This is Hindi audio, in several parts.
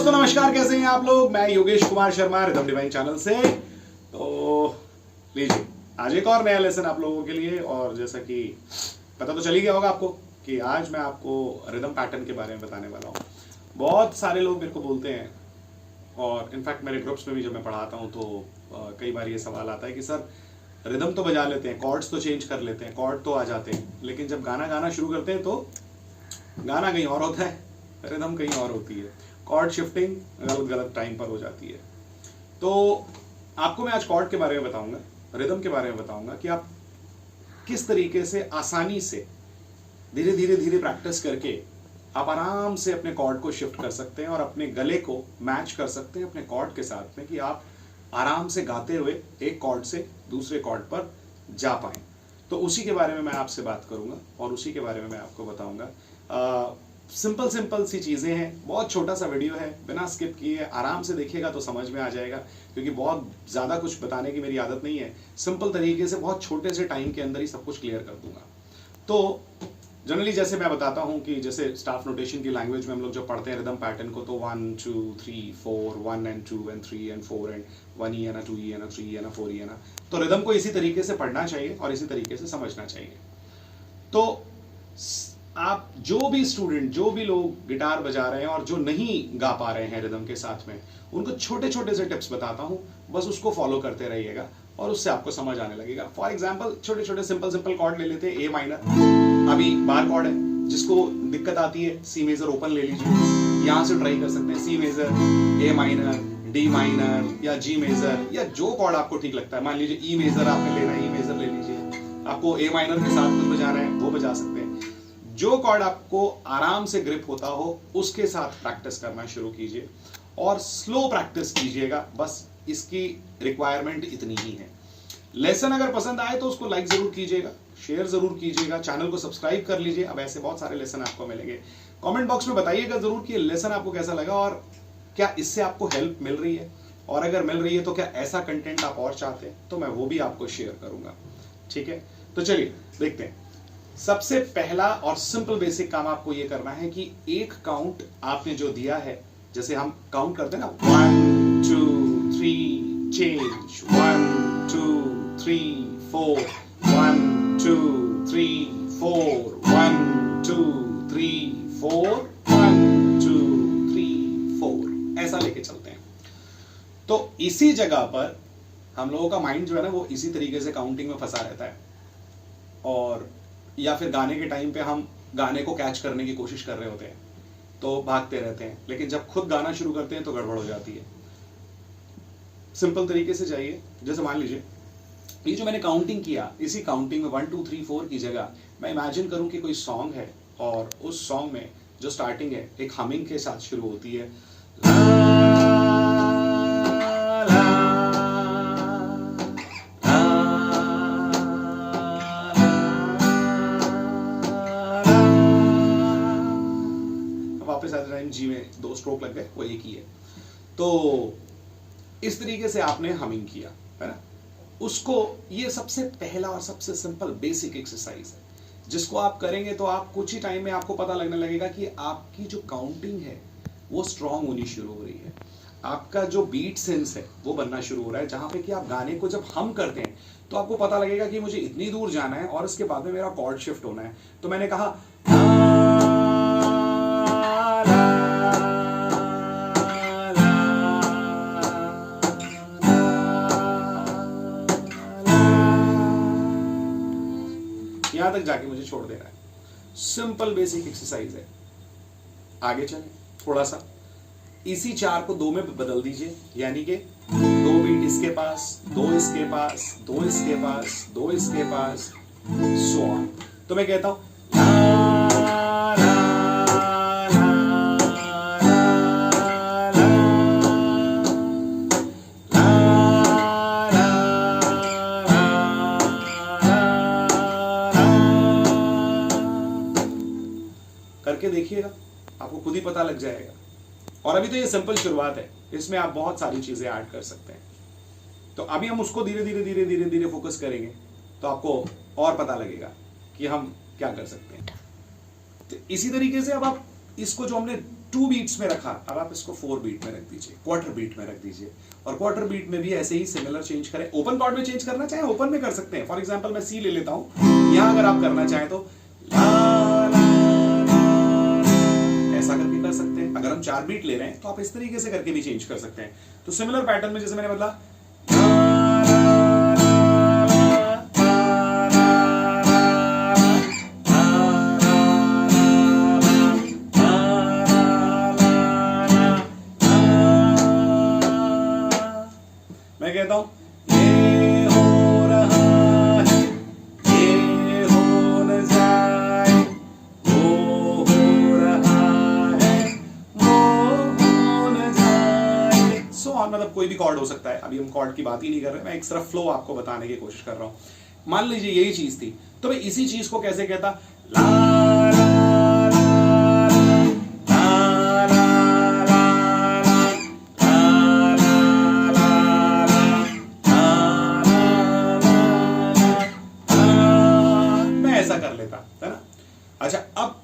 नमस्कार, कैसे हैं आप लोग। मैं Yogesh Kumar Sharma rhythm divine channel से। तो लीजिए आज एक और नया लेसन आप लोगों के लिए। और जैसा कि पता तो चल ही गया होगा आपको कि आज मैं आपको रिदम पैटर्न के बारे में बताने वाला हूँ। बहुत सारे लोग मेरे को बोलते हैं और इनफैक्ट मेरे ग्रुप्स में भी जब मैं पढ़ाता हूँ तो कई बार ये सवाल आता है कि सर रिदम तो बजा लेते हैं, कॉर्ड्स तो चेंज कर लेते हैं, कॉर्ड तो आ जाते हैं, लेकिन जब गाना गाना शुरू करते हैं तो गाना कहीं और होता है, रिदम कहीं और होती है। कॉर्ड शिफ्टिंग गलत टाइम पर हो जाती है। तो आपको मैं आज कॉर्ड के बारे में बताऊंगा, रिदम के बारे में बताऊंगा कि आप किस तरीके से आसानी से धीरे धीरे प्रैक्टिस करके आप आराम से अपने कॉर्ड को शिफ्ट कर सकते हैं और अपने गले को मैच कर सकते हैं अपने कॉर्ड के साथ में, कि आप आराम से गाते हुए एक कॉर्ड से दूसरे कॉर्ड पर जा पाए। तो उसी के बारे में मैं आपसे बात करूंगा और उसी के बारे में मैं आपको बताऊंगा। सिंपल सी चीजें हैं, बहुत छोटा सा वीडियो है, बिना स्किप किए आराम से देखिएगा तो समझ में आ जाएगा, क्योंकि बहुत ज्यादा कुछ बताने की मेरी आदत नहीं है। सिंपल तरीके से बहुत छोटे से टाइम के अंदर ही सब कुछ क्लियर कर दूंगा। तो जनरली जैसे मैं बताता हूं कि जैसे स्टाफ नोटेशन की लैंग्वेज में हम लोग जब पढ़ते हैं रिदम पैटर्न को, तो 1 2 3 4 1 and 2 and 3 and 4 and 1 E and 2 E and 3 and 4 E and, तो रिदम को इसी तरीके से पढ़ना चाहिए और इसी तरीके से समझना चाहिए। तो आप जो भी स्टूडेंट, जो भी लोग गिटार बजा रहे हैं और जो नहीं गा पा रहे हैं रिदम के साथ में, उनको छोटे छोटे से टिप्स बताता हूं, बस उसको फॉलो करते रहिएगा और उससे आपको समझ आने लगेगा। फॉर एग्जांपल छोटे छोटे सिंपल कॉर्ड ले लेते हैं। ए माइनर अभी बार कॉर्ड है, जिसको दिक्कत आती है सी मेजर ओपन ले लीजिए, यहां से ट्राई कर सकते हैं। C major, A minor, D minor या जी मेजर, या जो कॉर्ड आपको ठीक लगता है। मान लीजिए ई मेजर आपने लेना है, ई मेजर ले लीजिए। आपको ए माइनर के साथ कुछ बजाना है वो बजा सकते हैं। जो कॉर्ड आपको आराम से ग्रिप होता हो उसके साथ प्रैक्टिस करना शुरू कीजिए और स्लो प्रैक्टिस कीजिएगा। बस इसकी रिक्वायरमेंट इतनी ही है। लेसन अगर पसंद आए तो उसको लाइक जरूर कीजिएगा, शेयर जरूर कीजिएगा, चैनल को सब्सक्राइब कर लीजिए। अब ऐसे बहुत सारे लेसन आपको मिलेंगे। कमेंट बॉक्स में बताइएगा जरूर कि लेसन आपको कैसा लगा और क्या इससे आपको हेल्प मिल रही है, और अगर मिल रही है तो क्या ऐसा कंटेंट आप और चाहते हैं तो मैं वो भी आपको शेयर करूंगा। ठीक है, तो चलिए देखते हैं। सबसे पहला और सिंपल बेसिक काम आपको यह करना है कि एक काउंट आपने जो दिया है, जैसे हम काउंट करते हैं ना, 1 2 3 चेंज, 1 2 3 4, 1 2 3 4, 1 2 3 4, 1 2 3 4, ऐसा लेके चलते हैं। तो इसी जगह पर हम लोगों का माइंड जो है ना वो इसी तरीके से काउंटिंग में फंसा रहता है, और या फिर गाने के टाइम पे हम गाने को कैच करने की कोशिश कर रहे होते हैं तो भागते रहते हैं, लेकिन जब खुद गाना शुरू करते हैं तो गड़बड़ हो जाती है। सिंपल तरीके से जाइए। जैसे मान लीजिए ये जो मैंने काउंटिंग किया, इसी काउंटिंग में 1 2 3 4 की जगह मैं इमेजिन करूं कि कोई सॉन्ग है और उस सॉन्ग में जो स्टार्टिंग है एक हमिंग के साथ शुरू होती है, जी में 2 स्ट्रोक लग गए, वो एक ही है। तो इस तरीके से आपने हमिंग किया है ना, उसको, ये सबसे पहला और सबसे सिंपल बेसिक एक्सरसाइज है, जिसको आप करेंगे तो आप कुछ ही टाइम में आपको पता लगने लगेगा कि आपकी जो काउंटिंग है वो स्ट्रांग होनी शुरू हो रही है। आपका जो बीट सेंस है वो बनना शुरू हो रहा है, जहां पे कि आप गाने को जब हम करते हैं तो आपको पता लगेगा कि मुझे इतनी दूर जाना है और इसके बाद में मेरा कॉर्ड शिफ्ट होना है। तो मैंने कहा यहां तक जाके मुझे छोड़ देना है। सिंपल बेसिक एक्सरसाइज है। आगे चलें थोड़ा सा, इसी 4 को 2 में बदल दीजिए, यानी कि 2 बीट इसके पास, 2 इसके पास, 2 इसके पास, 2 इसके पास, सो ऑन। तो मैं कहता हूं करके देखिएगा, आपको खुद ही पता लग जाएगा। और अभी तो ये सिंपल शुरुआत है, इसमें आप बहुत सारी चीजें ऐड कर सकते हैं। तो अभी हम उसको धीरे धीरे धीरे धीरे धीरे फोकस करेंगे तो आपको और पता लगेगा कि हम क्या कर सकते हैं। तो इसी तरीके से अब आप इसको जो हमने 2 बीट्स में रखा, अब आप इसको 4 बीट में रख दीजिए, क्वार्टर बीट में रख दीजिए। और क्वार्टर बीट में भी ऐसे ही सिमिलर चेंज करें। ओपन कॉर्ड में चेंज करना चाहे ओपन में कर सकते हैं। फॉर एग्जांपल मैं सी ले लेता हूं, यहां अगर आप करना चाहें तो ला ला ऐसा करके कर सकते हैं। अगर हम 4 बीट ले रहे हैं तो आप इस तरीके से करके भी चेंज कर सकते हैं। तो सिमिलर पैटर्न में जैसे मैंने बदला, मैं कहता हूं ये हो रहा है, ये हो न जाए, वो हो रहा है, वो हो न जाए, सो ऑन। मतलब कोई भी कॉर्ड हो सकता है, अभी हम कॉर्ड की बात ही नहीं कर रहे, मैं एक सिर्फ फ्लो आपको बताने की कोशिश कर रहा हूं। मान लीजिए यही चीज थी, तो मैं इसी चीज को कैसे कहता, ला कर लेता है ना। अच्छा, अब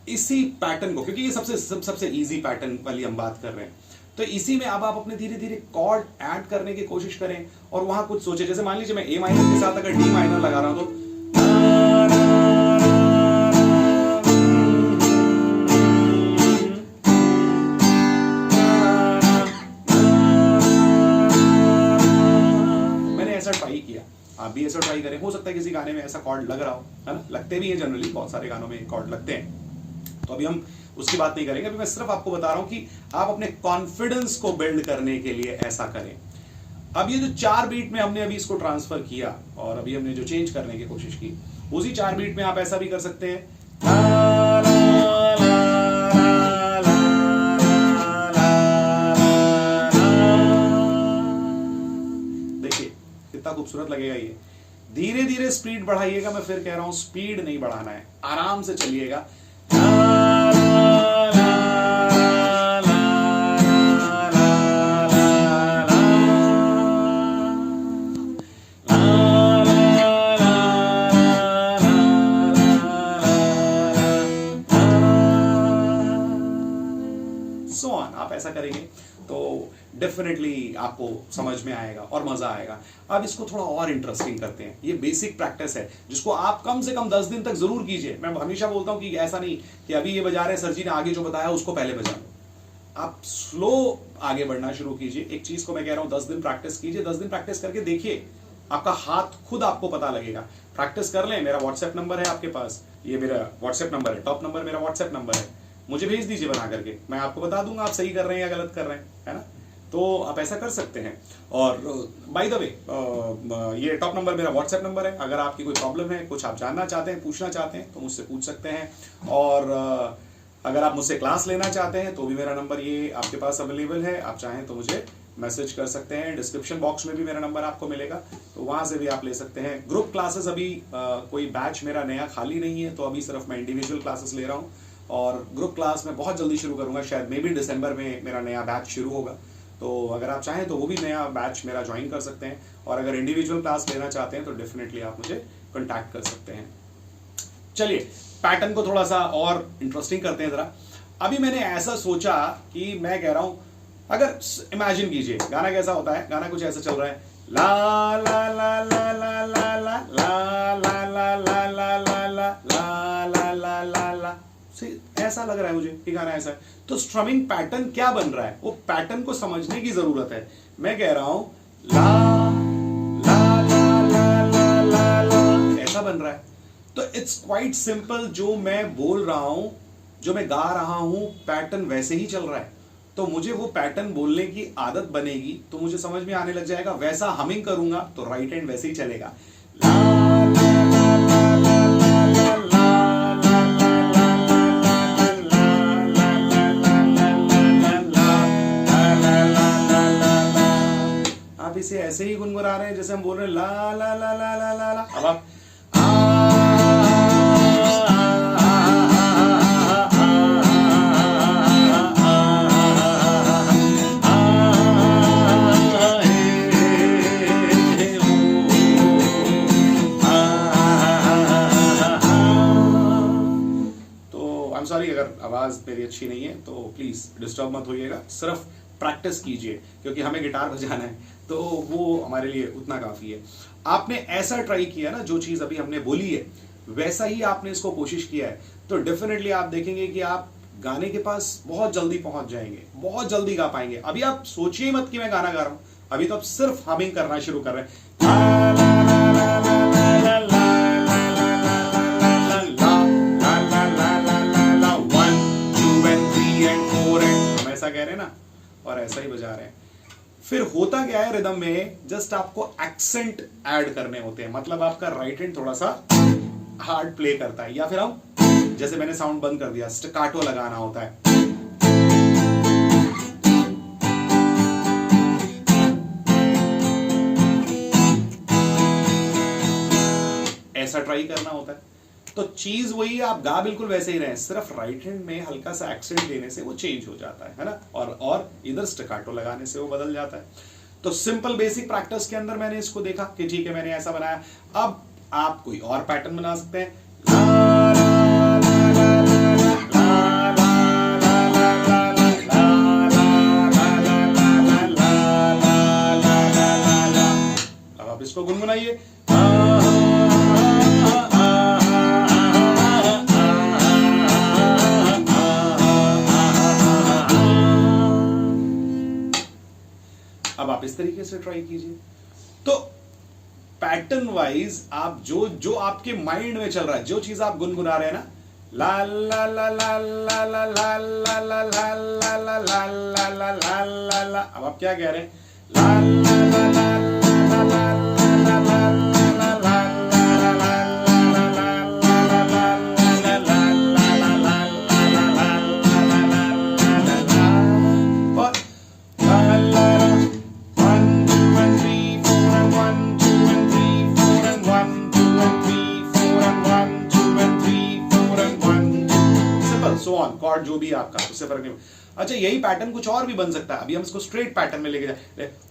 इसी पैटर्न को, क्योंकि ये सबसे इजी पैटर्न वाली हम बात कर रहे हैं, तो इसी में अब आप अपने धीरे धीरे कॉर्ड ऐड करने की कोशिश करें और वहां कुछ सोचे। जैसे मान लीजिए मैं ए माइनर के साथ अगर डी माइनर लगा रहा हूं तो मैंने ऐसा ट्राई किया, आप भी ऐसा ट्राई करें। हो सकता है किसी गाने में ऐसा कॉर्ड लग रहा हो, है ना, लगते भी हैं जनरली, बहुत सारे गानों में कॉर्ड लगते हैं। तो अभी हम उसकी बात नहीं करेंगे, अभी मैं सिर्फ आपको बता रहा हूं कि आप अपने कॉन्फिडेंस को बिल्ड करने के लिए ऐसा करें। अब ये जो 4 बीट में हमने अभी इसको ट्रांसफर किया और अभी हमने जो चेंज करने की कोशिश की, उसी 4 बीट में आप ऐसा भी कर सकते हैं, देखिए कितना खूबसूरत लगेगा ये। धीरे धीरे स्पीड बढ़ाइएगा, मैं फिर कह रहा हूं स्पीड नहीं बढ़ाना है, आराम से चलिएगा। सो ऑन, आप ऐसा करेंगे तो डेफिनेटली आपको समझ में आएगा और मजा आएगा। अब इसको थोड़ा और इंटरेस्टिंग करते हैं। ये बेसिक प्रैक्टिस है जिसको आप कम से कम 10 दिन तक जरूर कीजिए। मैं हमेशा बोलता हूं कि ऐसा नहीं कि अभी ये बजा रहे हैं, सर जी ने आगे जो बताया उसको पहले बजा लो। आप स्लो आगे बढ़ना शुरू कीजिए। एक चीज को मैं कह रहा हूं 10 दिन प्रैक्टिस कीजिए, 10 दिन प्रैक्टिस करके देखिए, आपका हाथ खुद आपको पता लगेगा। प्रैक्टिस कर लें, मेरा व्हाट्सएप नंबर है आपके पास, ये मेरा व्हाट्सएप नंबर है, टॉप नंबर मेरा व्हाट्सएप नंबर है, मुझे भेज दीजिए बना करके, मैं आपको बता दूंगा आप सही कर रहे हैं या गलत कर रहे हैं, है ना। तो आप ऐसा कर सकते हैं। और बाय द वे ये टॉप नंबर मेरा व्हाट्सएप नंबर है, अगर आपकी कोई प्रॉब्लम है, कुछ आप जानना चाहते हैं, पूछना चाहते हैं तो मुझसे पूछ सकते हैं। और अगर आप मुझसे क्लास लेना चाहते हैं तो भी मेरा नंबर ये आपके पास अवेलेबल है, आप चाहें तो मुझे मैसेज कर सकते हैं। डिस्क्रिप्शन बॉक्स में भी मेरा नंबर आपको मिलेगा, तो वहां से भी आप ले सकते हैं। ग्रुप क्लासेस अभी कोई बैच मेरा नया खाली नहीं है, तो अभी सिर्फ मैं इंडिविजुअल क्लासेस ले रहा हूँ और ग्रुप क्लास मैं बहुत जल्दी शुरू करूंगा, शायद मे बी दिसंबर में मेरा नया बैच शुरू होगा। तो अगर आप चाहें तो वो भी नया बैच मेरा ज्वाइन कर सकते हैं। और अगर इंडिविजुअल क्लास लेना चाहते हैं तो डेफिनेटली आप मुझे कॉन्टैक्ट कर सकते हैं। चलिए पैटर्न को थोड़ा सा और इंटरेस्टिंग करते हैं जरा। अभी मैंने ऐसा सोचा कि मैं कह रहा हूं, अगर इमेजिन कीजिए गाना कैसा होता है, गाना कुछ ऐसा चल रहा है, ला ला ला ला ला ला ला ला ला ला ला ला ला ला ला ला ला ला, ऐसा लग रहा है मुझे कि गाना ऐसा है। तो स्ट्रमिंग पैटर्न क्या बन रहा है, वो पैटर्न को समझने की जरूरत है। मैं कह रहा हूं ला ला ला ला ला ला ला, ऐसा बन रहा है। तो इट्स क्वाइट सिंपल, जो मैं बोल रहा हूं, जो मैं गा रहा हूं, पैटर्न वैसे ही चल रहा है। तो मुझे वो पैटर्न बोलने की आदत बनेगी तो मुझे समझ में आने लग जाएगा। वैसा हमिंग करूंगा तो राइट हैंड वैसे ही चलेगा, ला ला ला ला ला ला ला। आप इसे ऐसे ही गुनगुना रहे हैं जैसे हम बोल रहे हैं ला ला ला ला ला ला ला। अब आप सॉरी अगर आवाज मेरी अच्छी नहीं है तो प्लीज डिस्टर्ब मत होइएगा, सिर्फ प्रैक्टिस कीजिए क्योंकि हमें गिटार बजाना है तो वो हमारे लिए उतना काफी है। आपने ऐसा ट्राई किया ना, जो चीज अभी हमने बोली है वैसा ही आपने इसको कोशिश किया है, तो डेफिनेटली आप देखेंगे कि आप गाने के पास बहुत जल्दी पहुंच जाएंगे, बहुत जल्दी गा पाएंगे। अभी आप सोचिए मत कि मैं गाना गा रहा हूं, अभी तो आप सिर्फ हमिंग करना शुरू कर रहे हैं। हम ऐसा कह रहे हैं ना और ऐसा ही बजा रहे हैं। फिर होता क्या है रिदम में, जस्ट आपको एक्सेंट ऐड करने होते हैं, मतलब आपका राइट हैंड थोड़ा सा हार्ड प्ले करता है, या फिर हम जैसे मैंने साउंड बंद कर दिया, स्टैकाटो लगाना होता है। ऐसा ट्राई करना होता है। तो चीज वही है, आप गा बिल्कुल वैसे ही रहे, सिर्फ राइट हैंड में हल्का सा एक्सेंट देने से वो चेंज हो जाता है ना, और इधर स्टैकाटो लगाने से वो बदल जाता है। तो सिंपल बेसिक प्रैक्टिस के अंदर मैंने इसको देखा कि ठीक है मैंने ऐसा बनाया। अब आप कोई और पैटर्न बना सकते हैं। अब आप इसको गुनगुनाइए। अब आप इस तरीके से ट्राई कीजिए। तो पैटर्न वाइज आप जो आपके माइंड में चल रहा है, जो चीज आप गुनगुना रहे हैं ना, ला ला ला ला ला ला ला ला ला ला ला ला ला ला ला ला ला ला, अब आप क्या कह रहे हैं, ला ला ला ला ला ला ला ला ला ला कॉर्ड जो भी आपका, उससे फर्क नहीं। अच्छा यही पैटर्न कुछ और भी बन सकता है, अभी हम इसको स्ट्रेट पैटर्न में लेके जाए,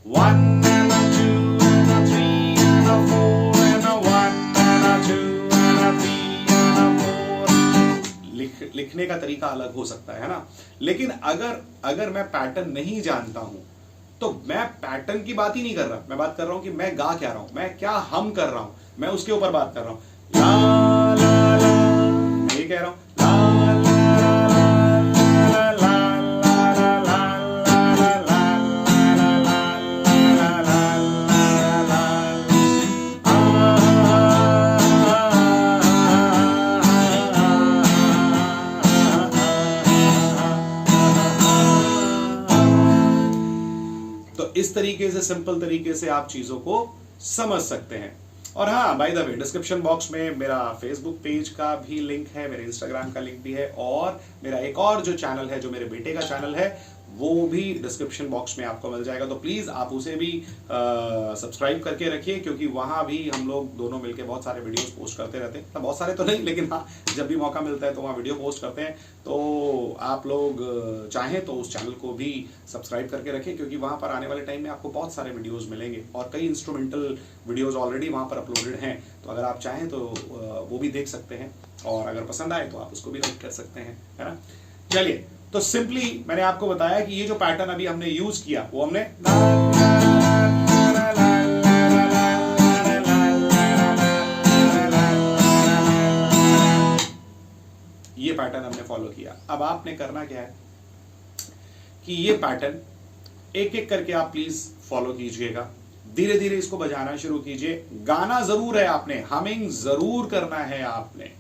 1 and a 2 and a 3 and a 4 and a 1 and a 2 and a 3 and a 4। लिखने का तरीका अलग हो सकता है ना, लेकिन अगर मैं पैटर्न नहीं जानता हूं तो मैं पैटर्न की बात ही नहीं कर रहा, मैं बात कर रहा हूं कि मैं गा क्या रहा हूं, मैं क्या हम कर रहा हूं, मैं उसके ऊपर बात कर रहा हूं। ला ला ला, मैं ये कह रहा हूं, इस तरीके से, सिंपल तरीके से आप चीजों को समझ सकते हैं। और हाँ by the way, description box में मेरा फेसबुक पेज का भी लिंक है, मेरे इंस्टाग्राम का लिंक भी है, और मेरा एक और जो चैनल है, जो मेरे बेटे का चैनल है, वो भी डिस्क्रिप्शन बॉक्स में आपको मिल जाएगा। तो प्लीज आप उसे भी सब्सक्राइब करके रखिए, क्योंकि वहां भी हम लोग दोनों मिलकर बहुत सारे वीडियोस पोस्ट करते रहते हैं। बहुत सारे तो नहीं, लेकिन हाँ जब भी मौका मिलता है तो वहाँ वीडियो पोस्ट करते हैं। तो आप लोग चाहें तो उस चैनल को भी सब्सक्राइब करके रखें, क्योंकि वहां पर आने वाले टाइम में आपको बहुत सारे वीडियोज मिलेंगे, और कई इंस्ट्रूमेंटल वीडियोज ऑलरेडी वहां पर अपलोडेड हैं। तो अगर आप चाहें तो वो भी देख सकते हैं, और अगर पसंद आए तो आप उसको भी लाइक कर सकते हैं, है ना। चलिए, तो सिंपली मैंने आपको बताया कि ये जो पैटर्न अभी हमने यूज किया, वो हमने ये पैटर्न हमने फॉलो किया। अब आपने करना क्या है कि ये पैटर्न एक एक करके आप प्लीज फॉलो कीजिएगा, धीरे धीरे इसको बजाना शुरू कीजिए। गाना जरूर है आपने, हमिंग जरूर करना है आपने,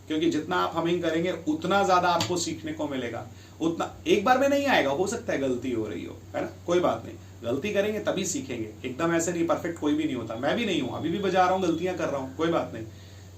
क्योंकि जितना आप हमिंग करेंगे उतना ज्यादा आपको सीखने को मिलेगा। उतना एक बार में नहीं आएगा, हो सकता है गलती हो रही हो, है ना, कोई बात नहीं, गलती करेंगे तभी सीखेंगे। एकदम ऐसे नहीं, परफेक्ट कोई भी नहीं होता, मैं भी नहीं हूं, अभी भी बजा रहा हूं, गलतियां कर रहा हूं, कोई बात नहीं।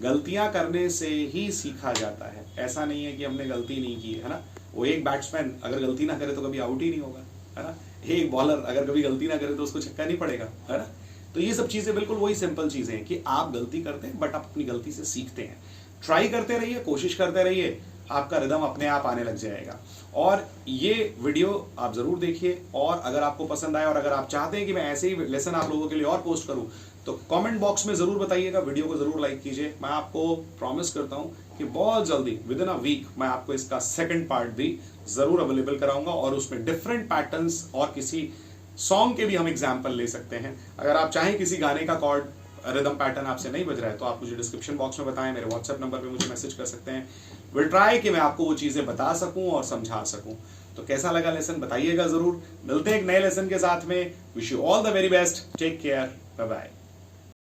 गलतियां करने से ही सीखा जाता है, ऐसा नहीं है कि हमने गलती नहीं की है ना। वो एक बैट्समैन अगर गलती ना करे तो कभी आउट ही नहीं होगा, है ना। एक बॉलर अगर कभी गलती ना करे तो उसको छक्का नहीं पड़ेगा, है ना। तो ये सब चीजें बिल्कुल वही सिंपल चीजें हैं कि आप गलती करते हैं बट आप अपनी गलती से सीखते हैं। ट्राई करते रहिए, कोशिश करते रहिए, आपका रिदम अपने आप आने लग जाएगा। और ये वीडियो आप जरूर देखिए, और अगर आपको पसंद आए और अगर आप चाहते हैं कि मैं ऐसे ही लेसन आप लोगों के लिए और पोस्ट करूं तो कमेंट बॉक्स में जरूर बताइएगा, वीडियो को जरूर लाइक कीजिए। मैं आपको प्रॉमिस करता हूं कि बहुत जल्दी विद इन अ वीक मैं आपको इसका सेकंड पार्ट भी जरूर अवेलेबल कराऊंगा और उसमें डिफरेंट पैटर्न्स और किसी सॉन्ग के भी हम एग्जाम्पल ले सकते हैं। अगर आप चाहें किसी गाने का कॉर्ड रिदम पैटर्न आपसे नहीं बज रहा है तो आप मुझे डिस्क्रिप्शन बॉक्स में बताएं, मेरे व्हाट्सएप नंबर पे मुझे मैसेज कर सकते हैं। विल ट्राई कि मैं आपको वो चीजें बता सकूं और समझा सकूं। तो कैसा लगा लेसन बताइएगा जरूर। मिलते हैं एक नए लेसन के साथ में। Wish you all the very best, take care, bye bye.